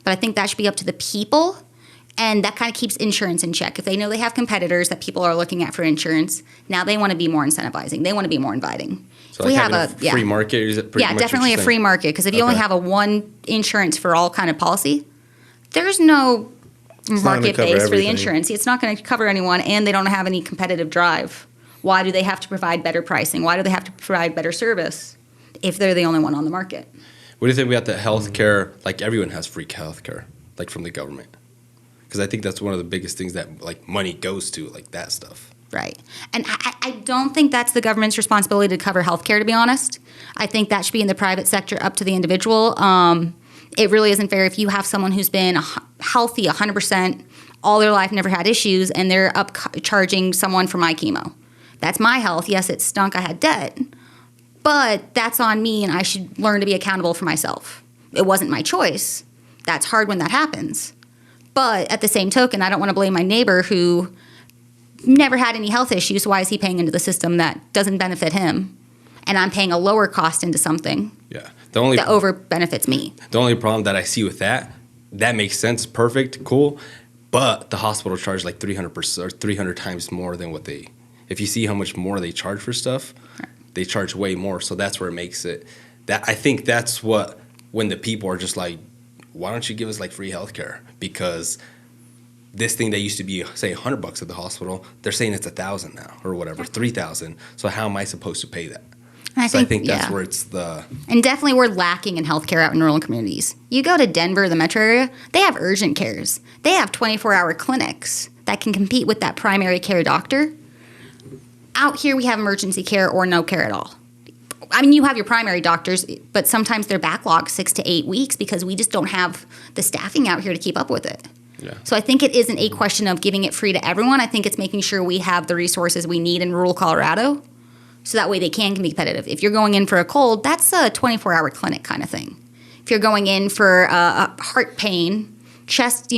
But I think that should be up to the people, and that kind of keeps insurance in check. If they know they have competitors that people are looking at for insurance, now they want to be more incentivizing. They want to be more inviting. So like having a free market, is it pretty much definitely a free market, because if you only have a one insurance for all kind of policy, there's no market base for the insurance. It's not going to cover anyone, and they don't have any competitive drive. Why do they have to provide better pricing? Why do they have to provide better service if they're the only one on the market? What do you think about the health care? Like everyone has free health care, like from the government. Because I think that's one of the biggest things that like money goes to, like that stuff. Right. And I don't think that's the government's responsibility to cover health care, to be honest. I think that should be in the private sector, up to the individual. It really isn't fair if you have someone who's been healthy 100% all their life, never had issues, and they're charging someone for my chemo. That's my health. Yes, it stunk. I had debt. But that's on me, and I should learn to be accountable for myself. It wasn't my choice. That's hard when that happens. But at the same token, I don't want to blame my neighbor who never had any health issues. Why is he paying into the system that doesn't benefit him? And I'm paying a lower cost into something that over benefits me. The only problem that I see with that makes sense, perfect, cool. But the hospital charged like 300% or 300 times more than what they. If you see how much more they charge for stuff, they charge way more. So that's where it makes it. I think that's what, when the people are just like, why don't you give us like free healthcare? Because this thing that used to be, say, $100 at the hospital, they're saying it's $1,000 now or whatever, $3,000. So how am I supposed to pay that? I think that's where it's the. And definitely we're lacking in healthcare out in rural communities. You go to Denver, the metro area, they have urgent cares. They have 24-hour clinics that can compete with that primary care doctor. Out here, we have emergency care or no care at all. I mean, you have your primary doctors, but sometimes they're backlogged 6 to 8 weeks because we just don't have the staffing out here to keep up with it. Yeah. So I think it isn't a question of giving it free to everyone. I think it's making sure we have the resources we need in rural Colorado, so that way they can be competitive. If you're going in for a cold, that's a 24-hour clinic kind of thing. If you're going in for a heart pain, chest,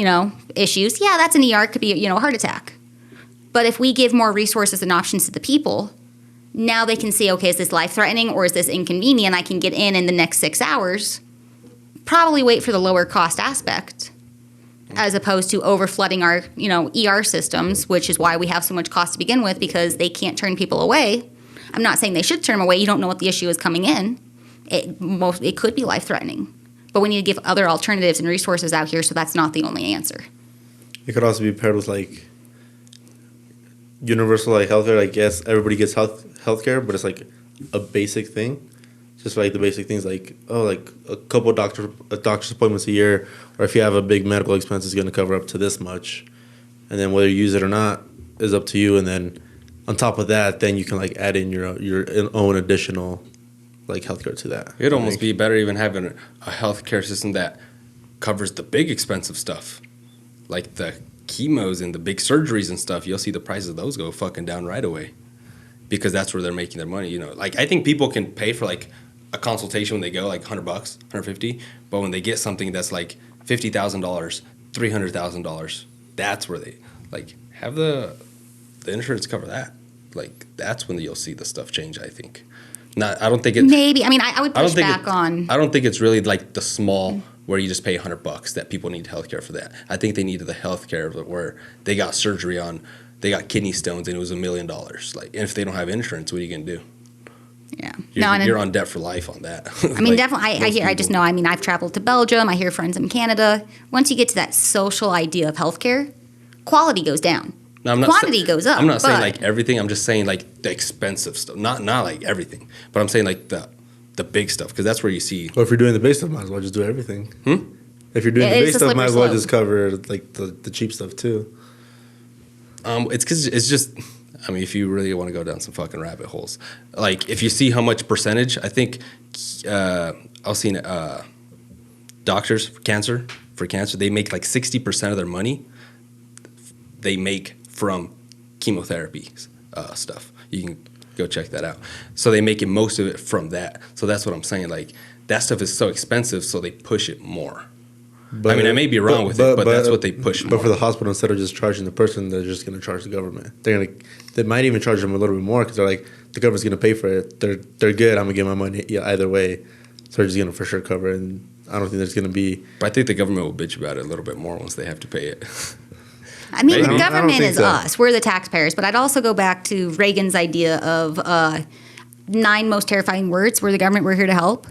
issues, that's an ER. It could be, a heart attack. But if we give more resources and options to the people, now they can see, okay, is this life-threatening or is this inconvenient? I can get in the next 6 hours, probably wait for the lower cost aspect, as opposed to overflooding our, ER systems, which is why we have so much cost to begin with, because they can't turn people away. I'm not saying they should turn them away. You don't know what the issue is coming in. It could be life-threatening. But we need to give other alternatives and resources out here, so that's not the only answer. It could also be paired with, universal healthcare. Yes, everybody gets healthcare, but it's a basic thing. Just the basic things a couple doctor's appointments a year, or if you have a big medical expense, it's going to cover up to this much, and then whether you use it or not is up to you. And then on top of that, then you can add in your own additional healthcare to that. It'd almost be better even having a healthcare system that covers the big expensive stuff, like the chemos and the big surgeries and stuff. You'll see the prices of those go fucking down right away, because that's where they're making their money. I think people can pay for a consultation when they go $100, $150, but when they get something that's $50,000, $300,000, that's where they have the insurance cover that. That's when you'll see the stuff change, I think. I don't think it. Maybe. I mean, I would push back on. I don't think it's really the small where you just pay $100 that people need healthcare for that. I think they needed the healthcare where they got surgery on, they got kidney stones and it was $1 million. And if they don't have insurance, what are you gonna do? Yeah. You're on debt for life on that. I mean, definitely. I just know. I mean, I've traveled to Belgium. I hear friends in Canada. Once you get to that social idea of healthcare, quality goes down. No, I'm not quantity goes up. I'm not saying like everything. I'm just saying like the expensive stuff. Not like everything, but I'm saying like the big stuff, because that's where you see. Well, if you're doing the base stuff, might as well just do everything. If you're doing the base stuff, might as well just cover like the cheap stuff too. It's because it's just. I mean, if you really want to go down some fucking rabbit holes, like if you see how much percentage, I think I've seen doctors for cancer, they make like 60% of their money they make from chemotherapy stuff. You can go check that out. So they make most of it from that. So that's what I'm saying. Like that stuff is so expensive, so they push it more. But, I mean, I may be wrong with it, but that's what they push. But for the hospital, instead of just charging the person, they're just going to charge the government. They might even charge them a little bit more because they're like, the government's going to pay for it. They're good. I'm going to get my money either way. So they're just going to for sure cover it. And I don't think there's going to be. But I think the government will bitch about it a little bit more once they have to pay it. I mean, the government is us. We're the taxpayers. But I'd also go back to Reagan's idea of 9 most terrifying words. We're the government. We're here to help.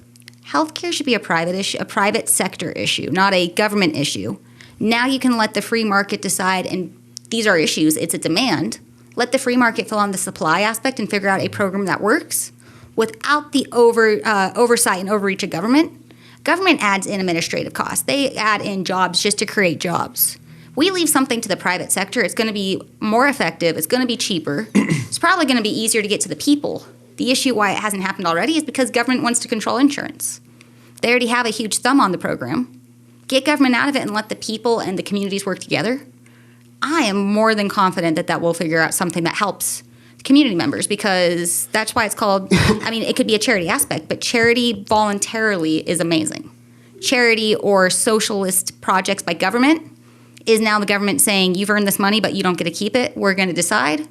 Healthcare should be a private issue, a private sector issue, not a government issue. Now you can let the free market decide, and these are issues. It's a demand. Let the free market fill on the supply aspect and figure out a program that works without the oversight and overreach of government. Government adds in administrative costs. They add in jobs just to create jobs. We leave something to the private sector. It's going to be more effective. It's going to be cheaper. It's probably going to be easier to get to the people. The issue why it hasn't happened already is because government wants to control insurance. They already have a huge thumb on the program. Get government out of it and let the people and the communities work together. I am more than confident that will figure out something that helps community members, because that's why it's called, I mean, it could be a charity aspect, but charity voluntarily is amazing. Charity or socialist projects by government is now the government saying, you've earned this money, but you don't get to keep it. We're going to decide.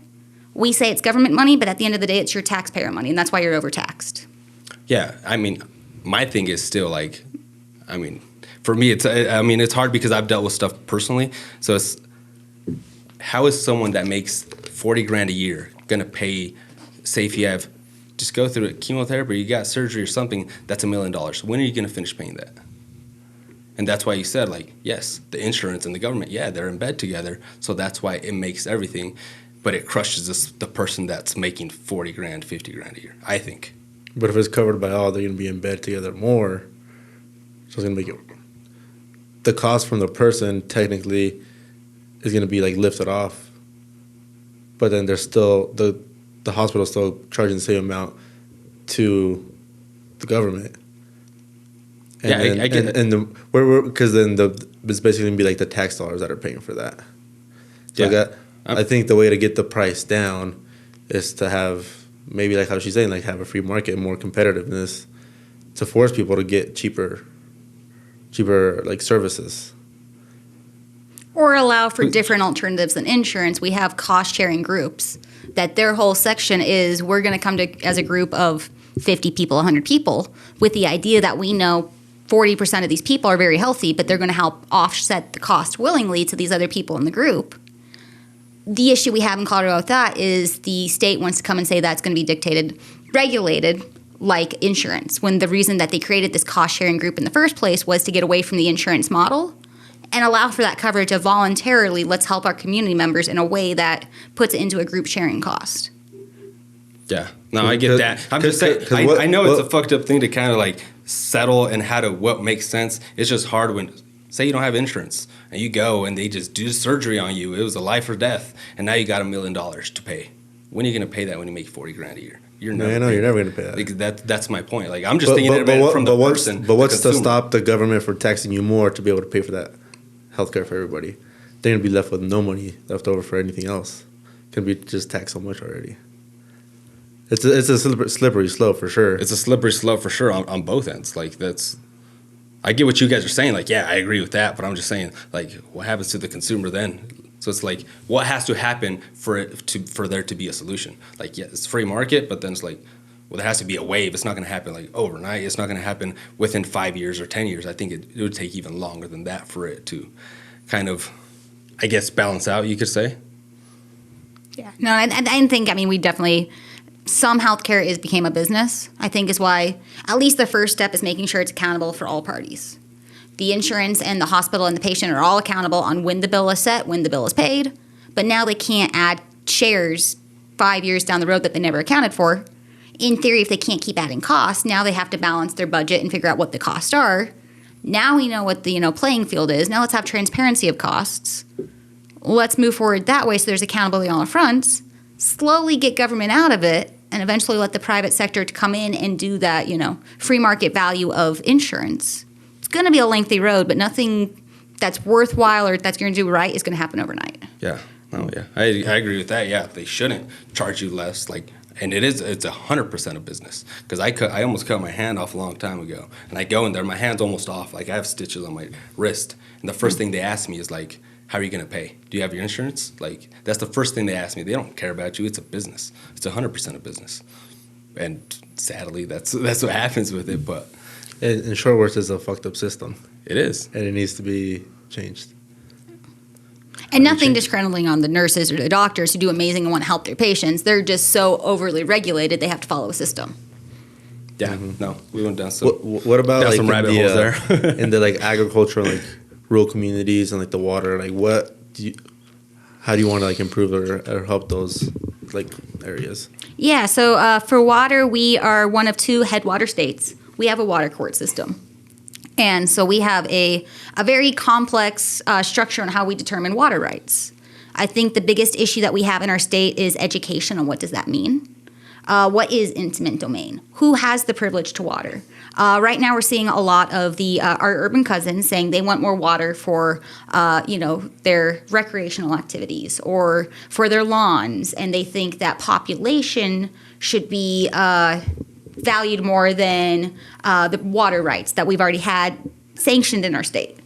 We say it's government money, but at the end of the day, it's your taxpayer money, and that's why you're overtaxed. Yeah, I mean, my thing is still like, I mean, for me, it's hard because I've dealt with stuff personally. So it's, how is someone that makes $40,000 a year going to pay, say if you have, just go through it, chemotherapy, you got surgery or something, that's $1 million. When are you going to finish paying that? And that's why you said, like, yes, the insurance and the government, yeah, they're in bed together, so that's why it makes everything. But it crushes the person that's making $40,000, $50,000 a year, I think. But if it's covered by all, they're going to be in bed together more. So it's going to make it. The cost from the person technically is going to be like lifted off. But then there's still the hospital's still charging the same amount to the government. And yeah, then, I get it. And because then it's basically going to be like the tax dollars that are paying for that. So Yeah. I think the way to get the price down is to have, maybe like how she's saying, like have a free market, more competitiveness to force people to get cheaper like services. Or allow for different alternatives than insurance. We have cost-sharing groups that their whole section is, we're going to come to as a group of 50 people, 100 people, with the idea that we know 40% of these people are very healthy, but they're going to help offset the cost willingly to these other people in the group. The issue we have in Colorado with that is the state wants to come and say that's going to be regulated like insurance, when the reason that they created this cost-sharing group in the first place was to get away from the insurance model and allow for that coverage of voluntarily, let's help our community members in a way that puts it into a group sharing cost. Yeah, no, I get that. I'm just saying, I know it's a fucked up thing to kind of like settle and what makes sense. It's just hard when, say you don't have insurance and you go and they just do surgery on you. It was a life or death, and now you got $1 million to pay. When are you going to pay that when you make $40,000 a year? You're never going to pay that. Like, that's my point. Like, I'm just thinking about it from the person. But what's to stop the government from taxing you more to be able to pay for that healthcare for everybody? They're going to be left with no money left over for anything else. Can be just taxed so much already. It's a slippery slope for sure. It's a slippery slope for sure on both ends. Like, that's, I get what you guys are saying. Like, yeah, I agree with that. But I'm just saying, like, what happens to the consumer then? So it's like, what has to happen for there to be a solution? Like, yeah, it's free market, but then it's like, well, there has to be a wave. It's not going to happen like overnight. It's not going to happen within 5 years or 10 years. I think it would take even longer than that for it to kind of, I guess, balance out, you could say. Yeah. No, I think, I mean, we definitely, some healthcare became a business, I think is why at least the first step is making sure it's accountable for all parties. The insurance and the hospital and the patient are all accountable on when the bill is set, when the bill is paid. But now they can't add shares 5 years down the road that they never accounted for. In theory, if they can't keep adding costs, now they have to balance their budget and figure out what the costs are. Now we know what the playing field is. Now let's have transparency of costs. Let's move forward that way so there's accountability on the front. Slowly get government out of it and eventually let the private sector to come in and do that, free market value of insurance. It's going to be a lengthy road, but nothing that's worthwhile or that's going to do right is going to happen overnight. Yeah. Oh, yeah. I agree with that. Yeah. They shouldn't charge you less. And it's 100% a business. Because I almost cut my hand off a long time ago. And I go in there, my hand's almost off. I have stitches on my wrist. And the first thing they ask me is how are you going to pay? Do you have your insurance? That's the first thing they ask me. They don't care about you. It's a business. It's 100% a business. And sadly, that's what happens with it. But in short words, it's a fucked up system. It is. And it needs to be changed. And nothing discrediting on the nurses or the doctors who do amazing and want to help their patients. They're just so overly regulated, they have to follow a system. Yeah, no, we went down some. What about some rabbit holes there? In the agriculture, rural communities and the water? How do you want to improve or help those areas? Yeah, so for water, we are one of 2 headwater states. We have a water court system. And so we have a very complex structure on how we determine water rights. I think the biggest issue that we have in our state is education on what does that mean. What is intimate domain? Who has the privilege to water? Right now we're seeing a lot of our urban cousins saying they want more water for their recreational activities or for their lawns, and they think that population should be valued more than the water rights that we've already had sanctioned in our state.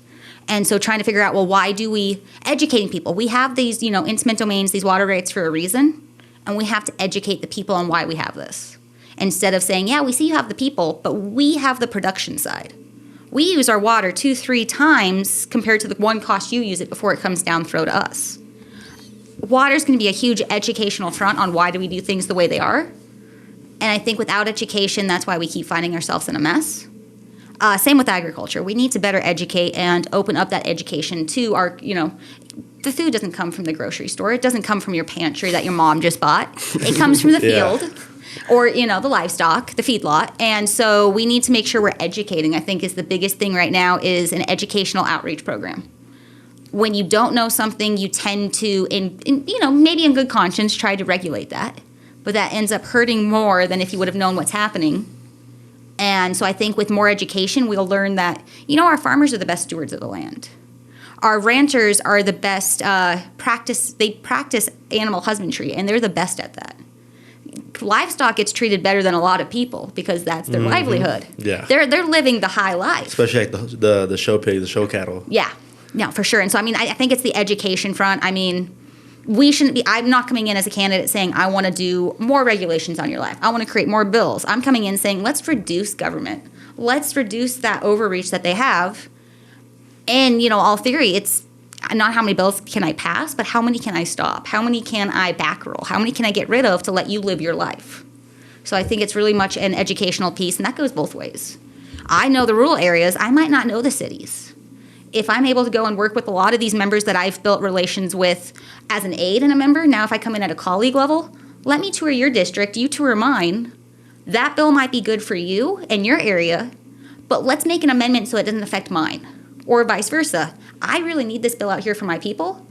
And so trying to figure out, why do we educating people? We have these, intimate domains, these water rights for a reason, and we have to educate the people on why we have this. Instead of saying, yeah, we see you have the people, but we have the production side. We use our water 2-3 times compared to the one cost you use it before it comes down throw to us. Water is going to be a huge educational front on why do we do things the way they are. And I think without education, that's why we keep finding ourselves in a mess. Same with agriculture. We need to better educate and open up that education to our, the food doesn't come from the grocery store. It doesn't come from your pantry that your mom just bought. It comes from the field or, the livestock, the feedlot. And so we need to make sure we're educating, I think is the biggest thing right now is an educational outreach program. When you don't know something, you tend to, maybe in good conscience, try to regulate that. But that ends up hurting more than if you would have known what's happening. And so I think with more education, we'll learn that, our farmers are the best stewards of the land. Our ranchers are the best they practice animal husbandry, and they're the best at that. Livestock gets treated better than a lot of people because that's their livelihood. Yeah. They're living the high life. Especially the show pigs, the show cattle. Yeah, no, for sure. And so, I think it's the education front. We shouldn't be, I'm not coming in as a candidate saying I want to do more regulations on your life. I want to create more bills. I'm coming in saying let's reduce government. Let's reduce that overreach that they have. And, all theory, it's not how many bills can I pass, but how many can I stop? How many can I back roll? How many can I get rid of to let you live your life? So I think it's really much an educational piece, and that goes both ways. I know the rural areas. I might not know the cities. If I'm able to go and work with a lot of these members that I've built relations with as an aide and a member, now if I come in at a colleague level, let me tour your district, you tour mine. That bill might be good for you and your area, but let's make an amendment so it doesn't affect mine. Or vice versa. I really need this bill out here for my people.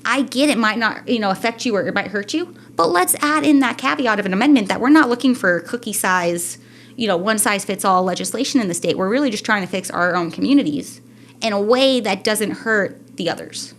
I get it might not, affect you or it might hurt you, but let's add in that caveat of an amendment that we're not looking for cookie size, one-size-fits-all legislation in the state. We're really just trying to fix our own communities in a way that doesn't hurt the others.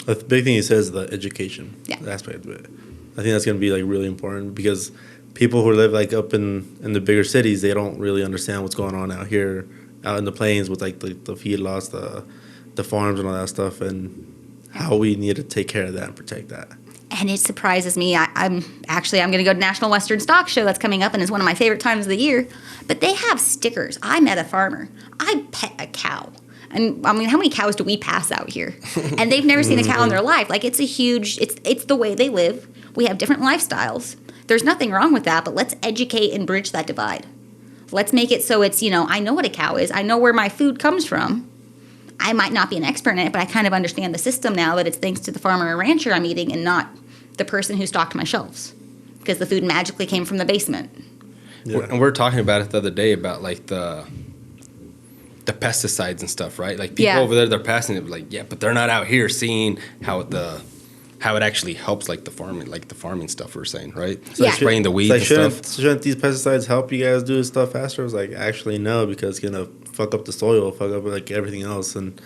The big thing he says is the education aspect of it. I think that's going to be really important because people who live up in the bigger cities, they don't really understand what's going on out here, out in the plains with the feedlots, the farms and all that stuff, and how we need to take care of that and protect that. And it surprises me. I'm going to go to National Western Stock Show that's coming up, and it's one of my favorite times of the year. But they have stickers. I met a farmer. I pet a cow. And how many cows do we pass out here? And they've never seen a cow in their life. It's a huge, it's the way they live. We have different lifestyles. There's nothing wrong with that, but let's educate and bridge that divide. Let's make it so it's, I know what a cow is. I know where my food comes from. I might not be an expert in it, but I kind of understand the system now that it's thanks to the farmer or rancher I'm eating and not the person who stocked my shelves because the food magically came from the basement. Yeah. And we're talking about it the other day about like the pesticides and stuff, right? Like people over there, they're passing it like, yeah, but they're not out here seeing how it actually helps like the farming stuff we're saying, right? So Yeah. spraying the weeds and stuff. Shouldn't these pesticides help you guys do stuff faster? I was like, actually, no, because it's going to fuck up the soil, fuck up like everything else. And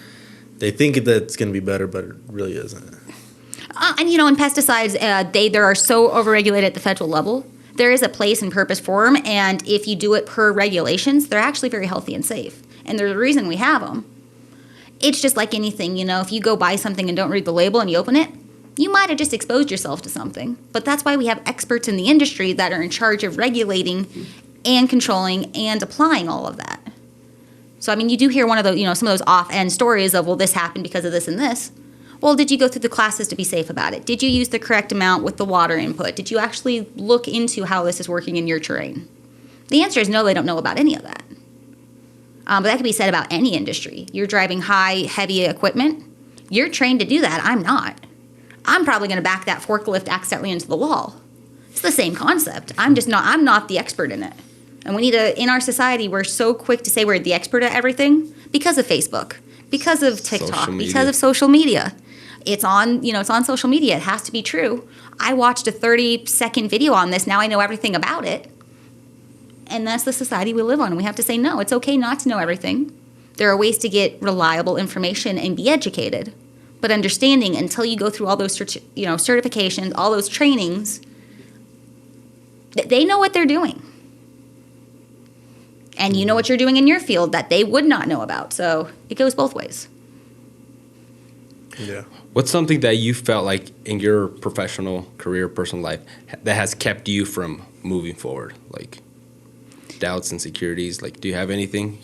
they think that it's going to be better, but it really isn't. And in pesticides, they are so overregulated at the federal level. There is a place and purpose for them, and if you do it per regulations, they're actually very healthy and safe. And there's a reason we have them. It's just like anything, if you go buy something and don't read the label and you open it, you might have just exposed yourself to something. But that's why we have experts in the industry that are in charge of regulating and controlling and applying all of that. So, you do hear one of those, some of those off-end stories of, well, this happened because of this and this. Well, did you go through the classes to be safe about it? Did you use the correct amount with the water input? Did you actually look into how this is working in your terrain? The answer is no, they don't know about any of that. But that can be said about any industry. You're driving high, heavy equipment. You're trained to do that. I'm not. I'm probably going to back that forklift accidentally into the wall. It's the same concept. I'm not the expert in it. And we need to, in our society, we're so quick to say we're the expert at everything because of Facebook, because of TikTok, because of social media. It's on social media. It has to be true. I watched a 30-second video on this. Now I know everything about it. And that's the society we live on. We have to say, no, it's okay not to know everything. There are ways to get reliable information and be educated. But understanding, until you go through all those certifications, all those trainings, they know what they're doing. And you know what you're doing in your field that they would not know about. So it goes both ways. Yeah. What's something that you felt like in your professional career, personal life, that has kept you from moving forward? Like doubts, insecurities? Like, do you have anything?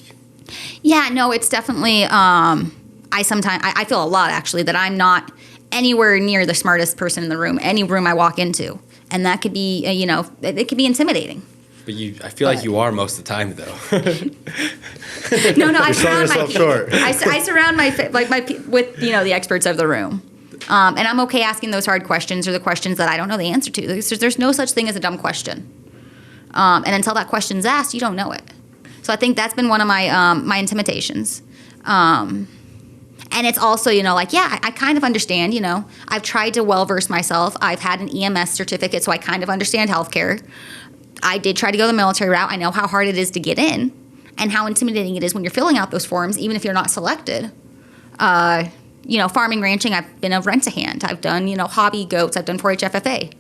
Yeah, no, it's definitely, I feel a lot actually that I'm not anywhere near the smartest person in the room, any room I walk into. And that could be, it could be intimidating. But I feel like you are most of the time, though. No, I surround yourself short. I surround with the experts of the room, and I'm okay asking those hard questions or the questions that I don't know the answer to. There's no such thing as a dumb question, and until that question's asked, you don't know it. So I think that's been one of my intimidations, and it's also I kind of understand. I've tried to well verse myself. I've had an EMS certificate, so I kind of understand healthcare. I did try to go the military route. I know how hard it is to get in and how intimidating it is when you're filling out those forms, even if you're not selected. Farming, ranching, I've been a rent-a-hand. I've done, hobby goats. I've done 4-H FFA.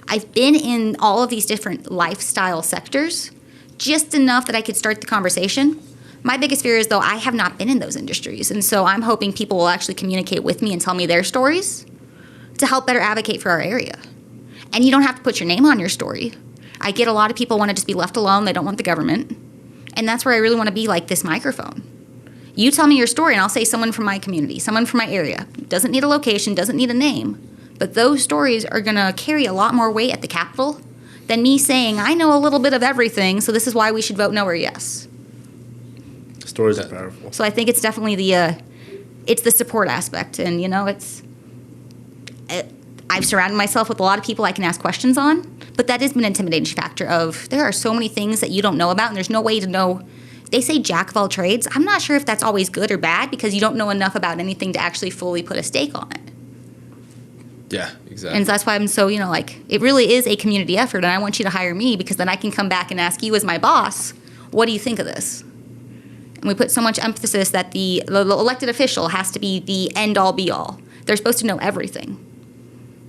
I've been in all of these different lifestyle sectors just enough that I could start the conversation. My biggest fear is, though, I have not been in those industries. And so I'm hoping people will actually communicate with me and tell me their stories to help better advocate for our area. And you don't have to put your name on your story. I get a lot of people want to just be left alone. They don't want the government. And that's where I really want to be like this microphone. You tell me your story, and I'll say someone from my community, someone from my area. Doesn't need a location, doesn't need a name. But those stories are going to carry a lot more weight at the Capitol than me saying, I know a little bit of everything, so this is why we should vote no or yes. Stories are powerful. So I think it's definitely it's the support aspect. And, I've surrounded myself with a lot of people I can ask questions on. But that is an intimidating factor of there are so many things that you don't know about, and there's no way to know. They say jack of all trades. I'm not sure if that's always good or bad because you don't know enough about anything to actually fully put a stake on it. Yeah, exactly. And so that's why I'm so, it really is a community effort, and I want you to hire me because then I can come back and ask you as my boss, what do you think of this? And we put so much emphasis that the elected official has to be the end-all, be-all. They're supposed to know everything.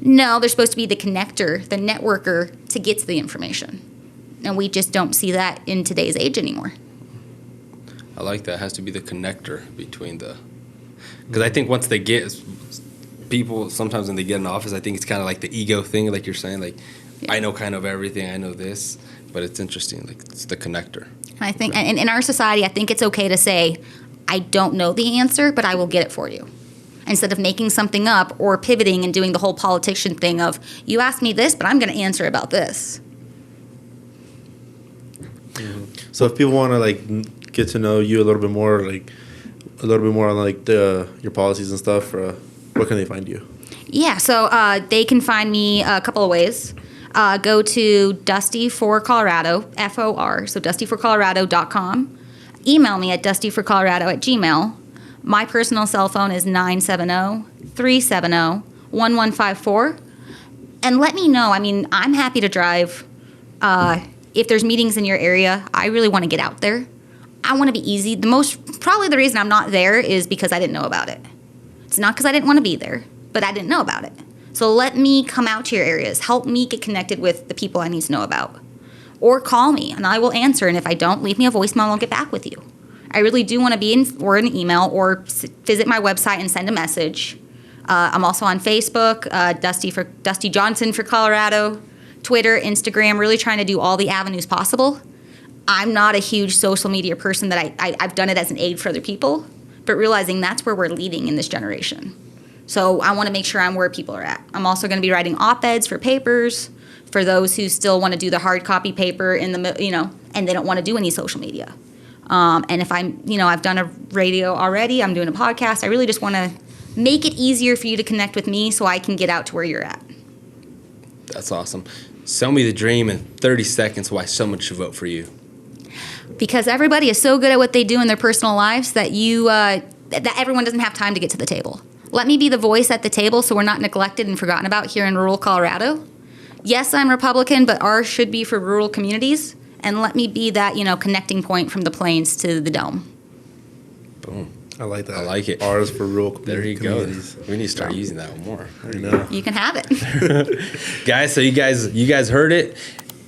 No, they're supposed to be the connector, the networker to get to the information. And we just don't see that in today's age anymore. I like that. It has to be the connector between because I think once they get, people sometimes when they get in office, I think it's kind of like the ego thing, like you're saying, like, yeah. I know kind of everything, I know this, but it's interesting, like it's the connector. And I think, and in our society, I think it's okay to say, I don't know the answer, but I will get it for you. Instead of making something up or pivoting and doing the whole politician thing of, you asked me this, but I'm going to answer about this. So if people want to like get to know you a little bit more, on like your policies and stuff, where can they find you? Yeah, so they can find me a couple of ways. Go to Dusty for Colorado, FOR, so dustyforcolorado.com. Email me at dustyforcolorado@gmail.com. My personal cell phone is 970-370-1154. And let me know. I mean, I'm happy to drive. If there's meetings in your area, I really want to get out there. I want to be easy. Probably the reason I'm not there is because I didn't know about it. It's not because I didn't want to be there, but I didn't know about it. So let me come out to your areas. Help me get connected with the people I need to know about. Or call me, and I will answer. And if I don't, leave me a voicemail, and I'll get back with you. I really do want to be or an email, or visit my website and send a message. I'm also on Facebook, Dusty Johnson for Colorado, Twitter, Instagram, really trying to do all the avenues possible. I'm not a huge social media person that I've done it as an aid for other people, but realizing that's where we're leading in this generation. So I want to make sure I'm where people are at. I'm also going to be writing op-eds for papers for those who still want to do the hard copy paper and they don't want to do any social media. And if I've done a radio already, I'm doing a podcast. I really just want to make it easier for you to connect with me so I can get out to where you're at. That's awesome. Sell me the dream in 30 seconds why someone should vote for you. Because everybody is so good at what they do in their personal lives that that everyone doesn't have time to get to the table. Let me be the voice at the table so we're not neglected and forgotten about here in rural Colorado. Yes, I'm Republican, but ours should be for rural communities. And let me be that, connecting point from the plains to the dome. Boom. I like that. I like it. Ours for rural There you communities. go. We need to start using that one more. I know. You can have it. Guys, so you guys heard it.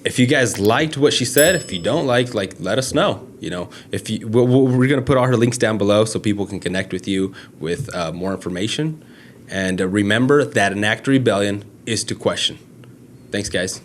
If you guys liked what she said, if you don't like, let us know. If we're gonna put all her links down below so people can connect with you with more information. And remember that an act of rebellion is to question. Thanks, guys.